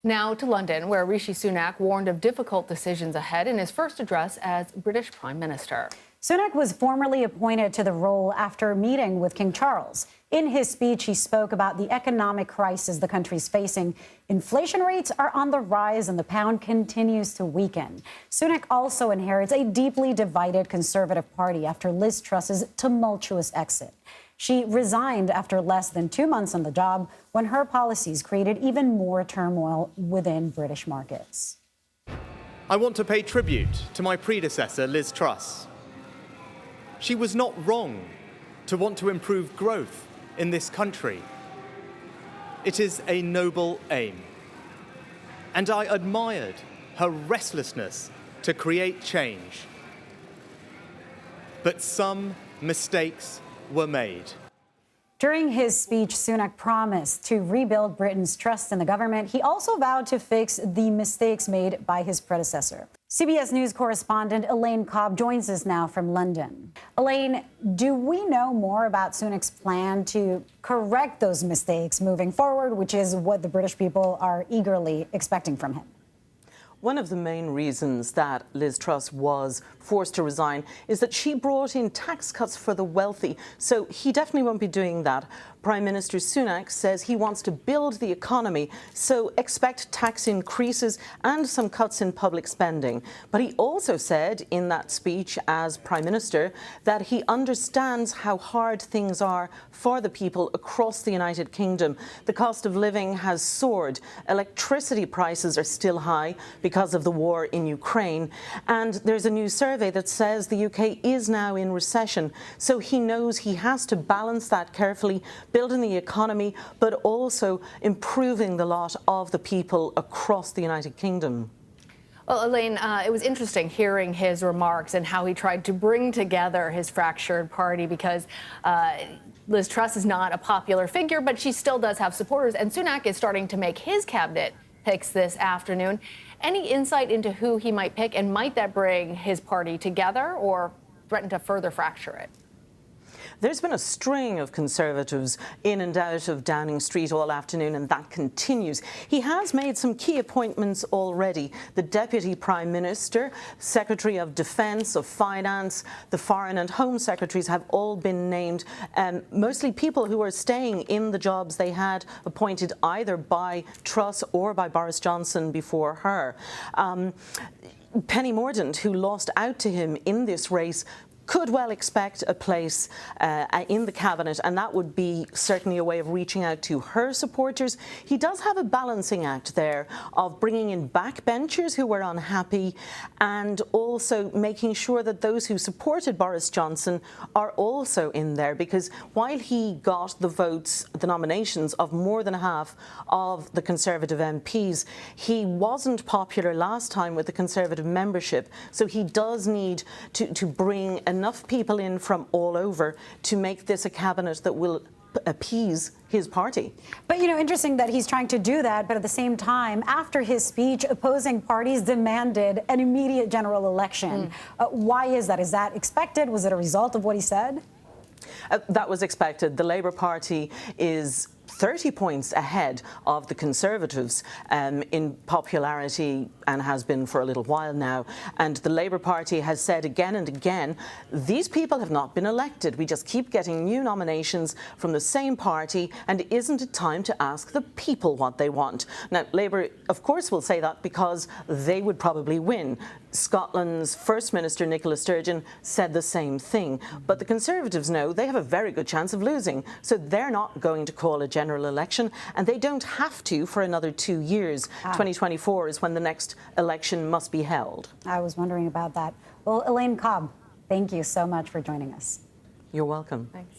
Now to London, where Rishi Sunak warned of difficult decisions ahead in his first address as British Prime Minister. Sunak was formally appointed to the role after meeting with King Charles. In his speech, he spoke about the economic crisis the country's facing. Inflation rates are on the rise and the pound continues to weaken. Sunak also inherits a deeply divided Conservative Party after Liz Truss's tumultuous exit. She resigned after less than 2 months on the job when her policies created even more turmoil within British markets. I want to pay tribute to my predecessor, Liz Truss. She was not wrong to want to improve growth in this country. It is a noble aim. And I admired her restlessness to create change. But some mistakes were made. During his speech, Sunak promised to rebuild Britain's trust in the government. He also vowed to fix the mistakes made by his predecessor. CBS News correspondent Elaine Cobbe joins us now from London. Elaine, do we know more about Sunak's plan to correct those mistakes moving forward, which is what the British people are eagerly expecting from him? One of the main reasons that Liz Truss was forced to resign is that she brought in tax cuts for the wealthy. So he definitely won't be doing that. Prime Minister Sunak says he wants to build the economy, so expect tax increases and some cuts in public spending. But he also said in that speech as Prime Minister that he understands how hard things are for the people across the United Kingdom. The cost of living has soared. Electricity prices are still high because of the war in Ukraine. And there's a new survey that says the UK is now in recession. So he knows he has to balance that carefully, building the economy, but also improving the lot of the people across the United Kingdom. Well, Elaine, it was interesting hearing his remarks and how he tried to bring together his fractured party because Liz Truss is not a popular figure, but she still does have supporters. And Sunak is starting to make his cabinet picks this afternoon. Any insight into who he might pick, and might that bring his party together or threaten to further fracture it? There's been a string of Conservatives in and out of Downing Street all afternoon, and that continues. He has made some key appointments already. The Deputy Prime Minister, Secretary of Defence, of Finance, the Foreign and Home Secretaries have all been named, mostly people who are staying in the jobs they had appointed either by Truss or by Boris Johnson before her. Penny Mordaunt, who lost out to him in this race, could well expect a place in the cabinet, and that would be certainly a way of reaching out to her supporters. He does have a balancing act there of bringing in backbenchers who were unhappy and also making sure that those who supported Boris Johnson are also in there, because while he got the votes, the nominations of more than half of the Conservative MPs, he wasn't popular last time with the Conservative membership. So he does need to bring enough people in from all over to make this a cabinet that will appease his party. But, interesting that he's trying to do that, but at the same time, after his speech, opposing parties demanded an immediate general election. Why is that? Is that expected? Was it a result of what he said? That was expected. The Labour Party is 30 points ahead of the Conservatives in popularity and has been for a little while now. And the Labour Party has said again and again, these people have not been elected. We just keep getting new nominations from the same party, and isn't it time to ask the people what they want? Now, Labour, of course, will say that because they would probably win. Scotland's First Minister, Nicola Sturgeon, said the same thing. But the Conservatives know they have a very good chance of losing, so they're not going to call a general election, and they don't have to for another 2 years. 2024 is when the next election must be held. I was wondering about that. Well, Elaine Cobbe, thank you so much for joining us. You're welcome. Thanks.